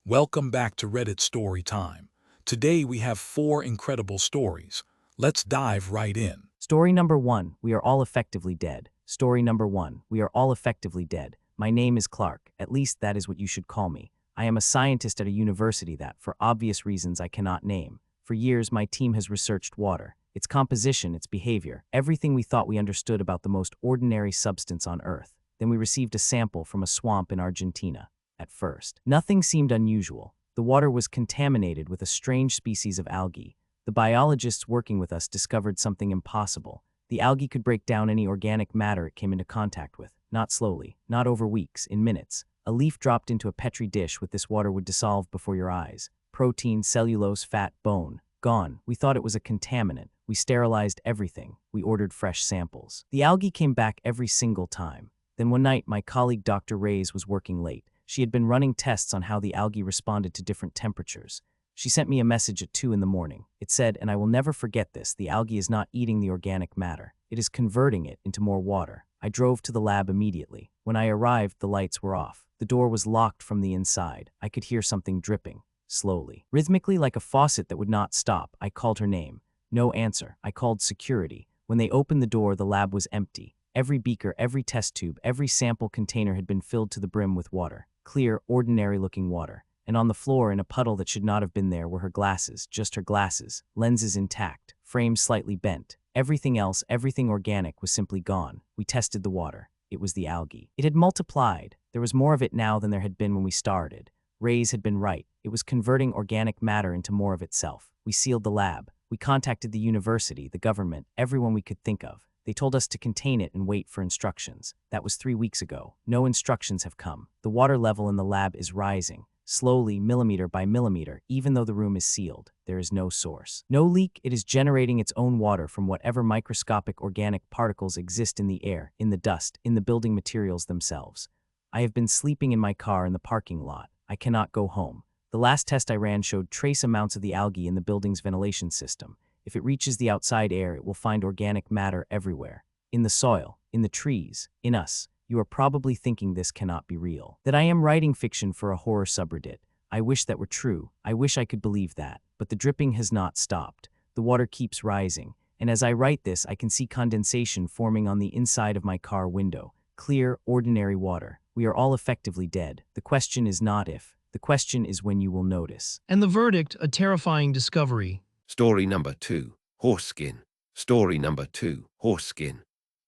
Welcome back to Reddit Story Time. Today we have four incredible stories. Let's dive right in. Story number 1, we are all effectively dead. Story number 1, we are all effectively dead. My name is Clark, at least that is what you should call me. I am a scientist at a university that, for obvious reasons I cannot name. For years my team has researched water, its composition, its behavior, everything we thought we understood about the most ordinary substance on Earth. Then we received a sample from a swamp in Argentina. At first, nothing seemed unusual. The water was contaminated with a strange species of algae. The biologists working with us discovered something impossible. The algae could break down any organic matter it came into contact with, not slowly, not over weeks, in minutes. A leaf dropped into a Petri dish with this water would dissolve before your eyes. Protein, cellulose, fat, bone, gone. We thought it was a contaminant. We sterilized everything. We ordered fresh samples. The algae came back every single time. Then one night, my colleague Dr. Reyes was working late. She had been running tests on how the algae responded to different temperatures. She sent me a message at 2 in the morning. It said, and I will never forget this, the algae is not eating the organic matter. It is converting it into more water. I drove to the lab immediately. When I arrived, the lights were off. The door was locked from the inside. I could hear something dripping, slowly. Rhythmically, like a faucet that would not stop, I called her name. No answer. I called security. When they opened the door, the lab was empty. Every beaker, every test tube, every sample container had been filled to the brim with water. Clear, ordinary-looking water. And on the floor, in a puddle that should not have been there, were her glasses, just her glasses, lenses intact, frames slightly bent. Everything else, everything organic, was simply gone. We tested the water. It was the algae. It had multiplied. There was more of it now than there had been when we started. Reyes had been right. It was converting organic matter into more of itself. We sealed the lab. We contacted the university, the government, everyone we could think of. They told us to contain it and wait for instructions. That was 3 weeks ago. No instructions have come. The water level in the lab is rising. Slowly, millimeter by millimeter, even though the room is sealed. There is no source. No leak, it is generating its own water from whatever microscopic organic particles exist in the air, in the dust, in the building materials themselves. I have been sleeping in my car in the parking lot. I cannot go home. The last test I ran showed trace amounts of the algae in the building's ventilation system. If it reaches the outside air, it will find organic matter everywhere. In the soil, in the trees, in us. You are probably thinking this cannot be real. That I am writing fiction for a horror subreddit. I wish that were true. I wish I could believe that. But the dripping has not stopped. The water keeps rising. And as I write this, I can see condensation forming on the inside of my car window. Clear, ordinary water. We are all effectively dead. The question is not if. The question is when you will notice. And the verdict, a terrifying discovery. Story number 2, horse skin. Story number 2, horse skin.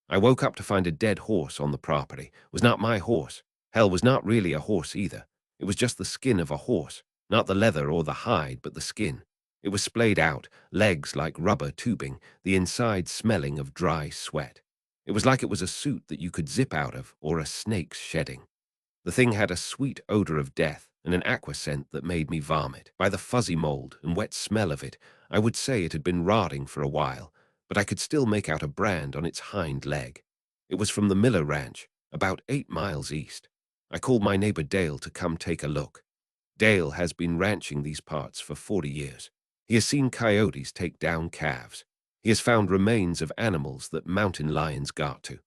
I woke up to find a dead horse on the property. It was not my horse. Hell, was not really a horse either. It was just the skin of a horse. Not the leather or the hide, but the skin. It was splayed out, legs like rubber tubing, the inside smelling of dry sweat. It was like it was a suit that you could zip out of, or a snake's shedding. The thing had a sweet odor of death and an aqua scent that made me vomit. By the fuzzy mold and wet smell of it, I would say it had been rotting for a while, but I could still make out a brand on its hind leg. It was from the Miller Ranch, about 8 miles east. I called my neighbor Dale to come take a look. Dale has been ranching these parts for 40 years. He has seen coyotes take down calves. He has found remains of animals that mountain lions got to.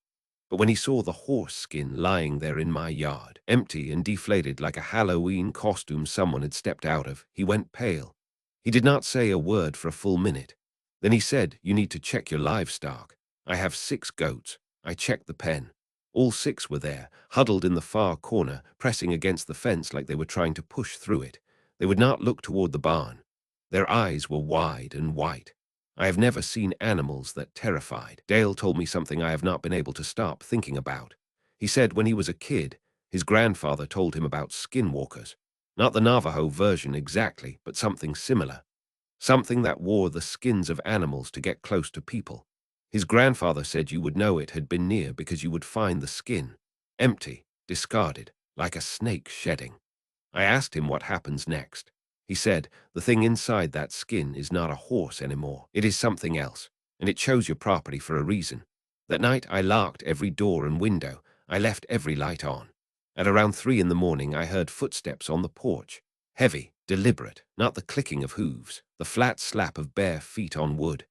But when he saw the horse skin lying there in my yard, empty and deflated like a Halloween costume someone had stepped out of, he went pale. He did not say a word for a full minute. Then he said, "You need to check your livestock. I have 6 goats." I checked the pen. All 6 were there, huddled in the far corner, pressing against the fence like they were trying to push through it. They would not look toward the barn. Their eyes were wide and white. I have never seen animals that terrified. Dale told me something I have not been able to stop thinking about. He said when he was a kid, his grandfather told him about skinwalkers. Not the Navajo version exactly, but something similar. Something that wore the skins of animals to get close to people. His grandfather said you would know it had been near because you would find the skin, empty, discarded, like a snake shedding. I asked him what happens next. He said, the thing inside that skin is not a horse anymore. It is something else, and it chose your property for a reason. That night I locked every door and window. I left every light on. At around 3 in the morning I heard footsteps on the porch. Heavy, deliberate, not the clicking of hooves, the flat slap of bare feet on wood.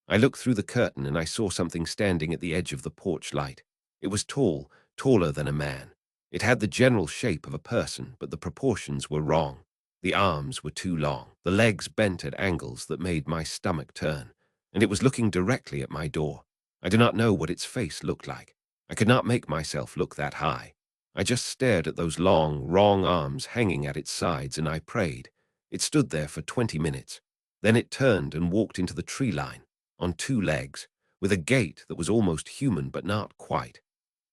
I looked through the curtain and I saw something standing at the edge of the porch light. It was tall, taller than a man. It had the general shape of a person, but the proportions were wrong. The arms were too long, the legs bent at angles that made my stomach turn, and it was looking directly at my door. I do not know what its face looked like. I could not make myself look that high. I just stared at those long, wrong arms hanging at its sides, and I prayed. It stood there for 20 minutes. Then it turned and walked into the tree line, on two legs, with a gait that was almost human but not quite.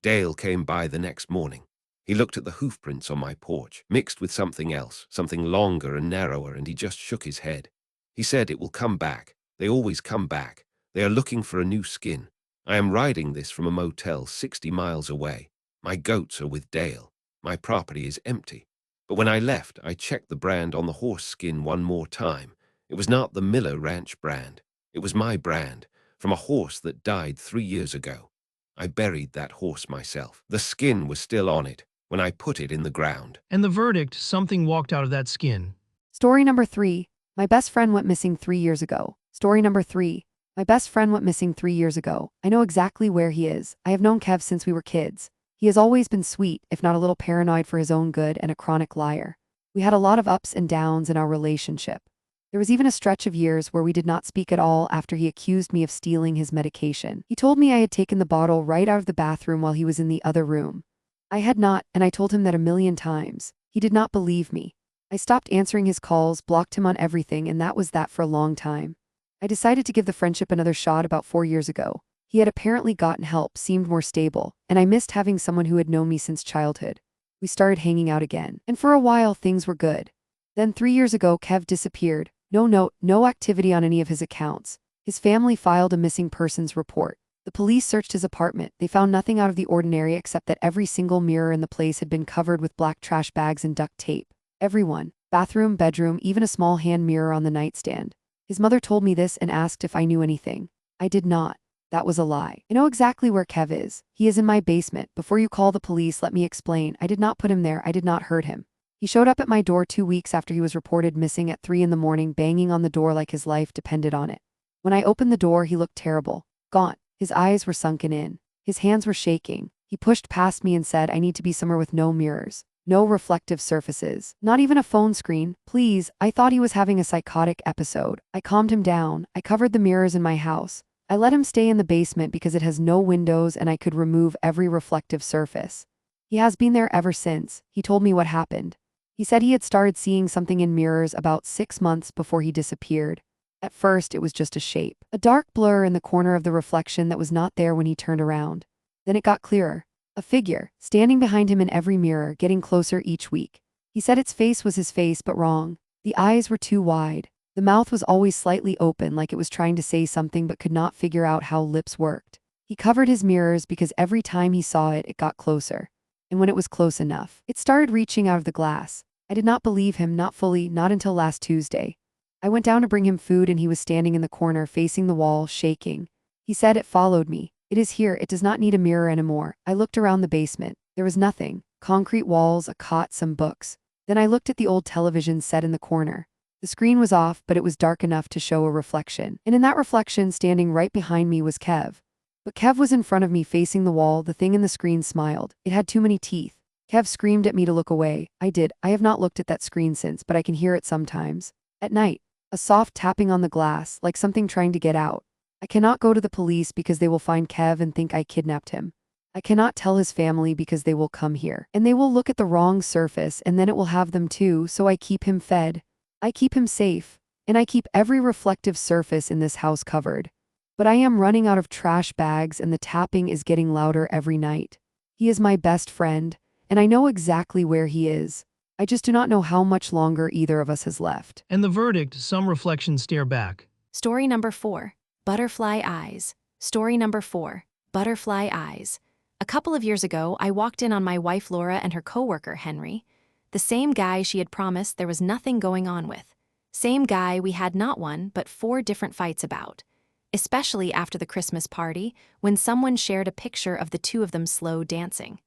Dale came by the next morning. He looked at the hoofprints on my porch, mixed with something else, something longer and narrower, and he just shook his head. He said, "It will come back. They always come back. They are looking for a new skin. I am riding this from a motel 60 miles away. My goats are with Dale. My property is empty." But when I left, I checked the brand on the horse skin one more time. It was not the Miller Ranch brand. It was my brand, from a horse that died 3 years ago. I buried that horse myself. The skin was still on it when I put it in the ground. And the verdict, something walked out of that skin. Story number 3. My best friend went missing 3 years ago. Story number 3. My best friend went missing 3 years ago. I know exactly where he is. I have known Kev since we were kids. He has always been sweet, if not a little paranoid for his own good, and a chronic liar. We had a lot of ups and downs in our relationship. There was even a stretch of years where we did not speak at all after he accused me of stealing his medication. He told me I had taken the bottle right out of the bathroom while he was in the other room. I had not, and I told him that a million times. He did not believe me. I stopped answering his calls, blocked him on everything, and that was that for a long time. I decided to give the friendship another shot about 4 years ago. He had apparently gotten help, seemed more stable, and I missed having someone who had known me since childhood. We started hanging out again, and for a while things were good. Then 3 years ago, Kev disappeared. No note, no activity on any of his accounts. His family filed a missing persons report. The police searched his apartment. They found nothing out of the ordinary except that every single mirror in the place had been covered with black trash bags and duct tape. Everyone. Bathroom, bedroom, even a small hand mirror on the nightstand. His mother told me this and asked if I knew anything. I did not. That was a lie. I know exactly where Kev is. He is in my basement. Before you call the police, let me explain. I did not put him there. I did not hurt him. He showed up at my door 2 weeks after he was reported missing at 3 in the morning, banging on the door like his life depended on it. When I opened the door, he looked terrible. Gaunt. His eyes were sunken in. His hands were shaking. He pushed past me and said, "I need to be somewhere with no mirrors. No reflective surfaces. Not even a phone screen. Please." I thought he was having a psychotic episode. I calmed him down. I covered the mirrors in my house. I let him stay in the basement because it has no windows and I could remove every reflective surface. He has been there ever since. He told me what happened. He said he had started seeing something in mirrors about 6 months before he disappeared. At first, it was just a shape, a dark blur in the corner of the reflection that was not there when he turned around. Then it got clearer. A figure, standing behind him in every mirror, getting closer each week. He said its face was his face, but wrong. The eyes were too wide. The mouth was always slightly open, like it was trying to say something but could not figure out how lips worked. He covered his mirrors because every time he saw it, it got closer. And when it was close enough, it started reaching out of the glass. I did not believe him, not fully, not until last Tuesday. I went down to bring him food and he was standing in the corner facing the wall, shaking. He said it followed me. It is here, it does not need a mirror anymore. I looked around the basement. There was nothing. Concrete walls, a cot, some books. Then I looked at the old television set in the corner. The screen was off, but it was dark enough to show a reflection. And in that reflection, standing right behind me, was Kev. But Kev was in front of me facing the wall. The thing in the screen smiled. It had too many teeth. Kev screamed at me to look away. I did. I have not looked at that screen since, but I can hear it sometimes. At night. A soft tapping on the glass, like something trying to get out. I cannot go to the police because they will find Kev and think I kidnapped him. I cannot tell his family because they will come here. And they will look at the wrong surface and then it will have them too, so I keep him fed. I keep him safe. And I keep every reflective surface in this house covered. But I am running out of trash bags and the tapping is getting louder every night. He is my best friend. And I know exactly where he is. I just do not know how much longer either of us has left. And the verdict, some reflections stare back. Story number 4. Butterfly Eyes. Story number 4. Butterfly Eyes. A couple of years ago, I walked in on my wife Laura and her coworker Henry. The same guy she had promised there was nothing going on with. Same guy we had not one, but 4 different fights about. Especially after the Christmas party, when someone shared a picture of the 2 of them slow dancing.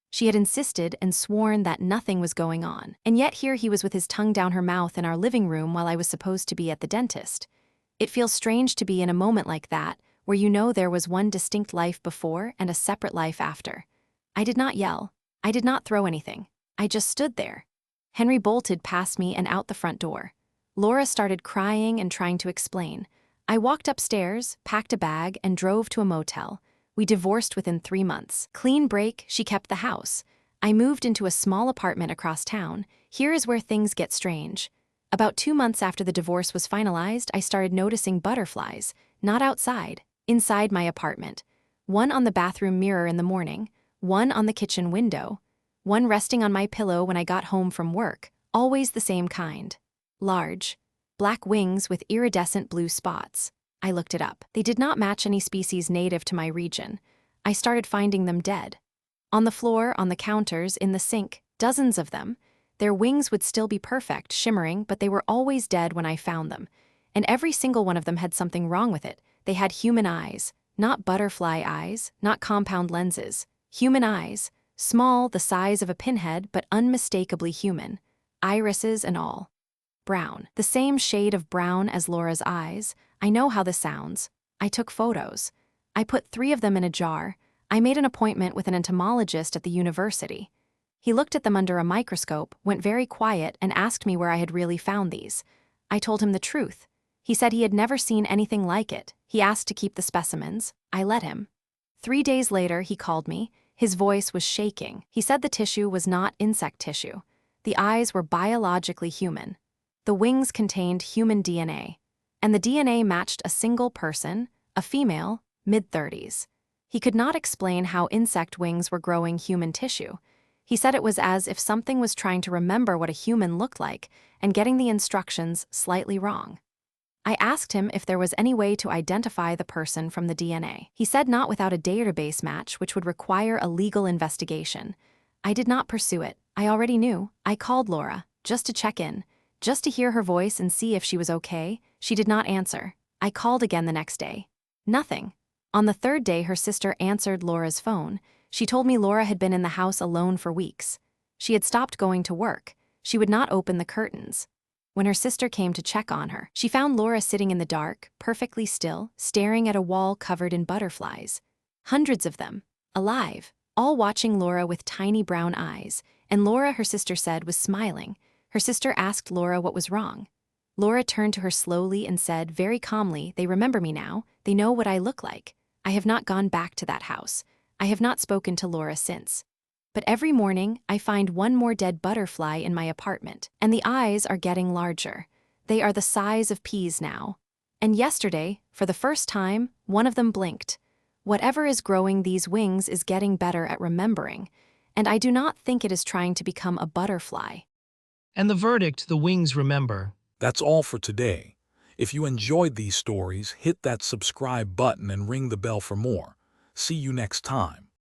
She had insisted and sworn that nothing was going on, and yet here he was with his tongue down her mouth in our living room while I was supposed to be at the dentist. It feels strange to be in a moment like that, where you know there was one distinct life before and a separate life after. I did not yell. I did not throw anything. I just stood there. Henry bolted past me and out the front door. Laura started crying and trying to explain. I walked upstairs, packed a bag, and drove to a motel. We divorced within 3 months. Clean break, she kept the house. I moved into a small apartment across town. Here is where things get strange. About 2 months after the divorce was finalized, I started noticing butterflies, not outside, inside my apartment. One on the bathroom mirror in the morning, one on the kitchen window, one resting on my pillow when I got home from work, always the same kind. Large, black wings with iridescent blue spots. I looked it up. They did not match any species native to my region. I started finding them dead. On the floor, on the counters, in the sink, dozens of them. Their wings would still be perfect, shimmering, but they were always dead when I found them. And every single one of them had something wrong with it. They had human eyes, not butterfly eyes, not compound lenses. Human eyes, small, the size of a pinhead, but unmistakably human. Irises and all. Brown, the same shade of brown as Laura's eyes. I know how this sounds. I took photos. I put 3 of them in a jar. I made an appointment with an entomologist at the university. He looked at them under a microscope, went very quiet, and asked me where I had really found these. I told him the truth. He said he had never seen anything like it. He asked to keep the specimens. I let him. 3 days later, he called me. His voice was shaking. He said the tissue was not insect tissue. The eyes were biologically human. The wings contained human DNA. And the DNA matched a single person, a female, mid-30s. He could not explain how insect wings were growing human tissue. He said it was as if something was trying to remember what a human looked like and getting the instructions slightly wrong. I asked him if there was any way to identify the person from the DNA. He said not without a database match, which would require a legal investigation. I did not pursue it. I already knew. I called Laura, just to check in, just to hear her voice and see if she was okay. She did not answer. I called again the next day. Nothing. On the 3rd day, her sister answered Laura's phone. She told me Laura had been in the house alone for weeks. She had stopped going to work. She would not open the curtains. When her sister came to check on her, she found Laura sitting in the dark, perfectly still, staring at a wall covered in butterflies. Hundreds of them, alive, all watching Laura with tiny brown eyes, and Laura, her sister said, was smiling. Her sister asked Laura what was wrong. Laura turned to her slowly and said, very calmly, "They remember me now. They know what I look like. I have not gone back to that house. I have not spoken to Laura since. But every morning, I find one more dead butterfly in my apartment, and the eyes are getting larger. They are the size of peas now. And yesterday, for the first time, one of them blinked. Whatever is growing these wings is getting better at remembering, and I do not think it is trying to become a butterfly." And the verdict, the wings remember. That's all for today. If you enjoyed these stories, hit that subscribe button and ring the bell for more. See you next time.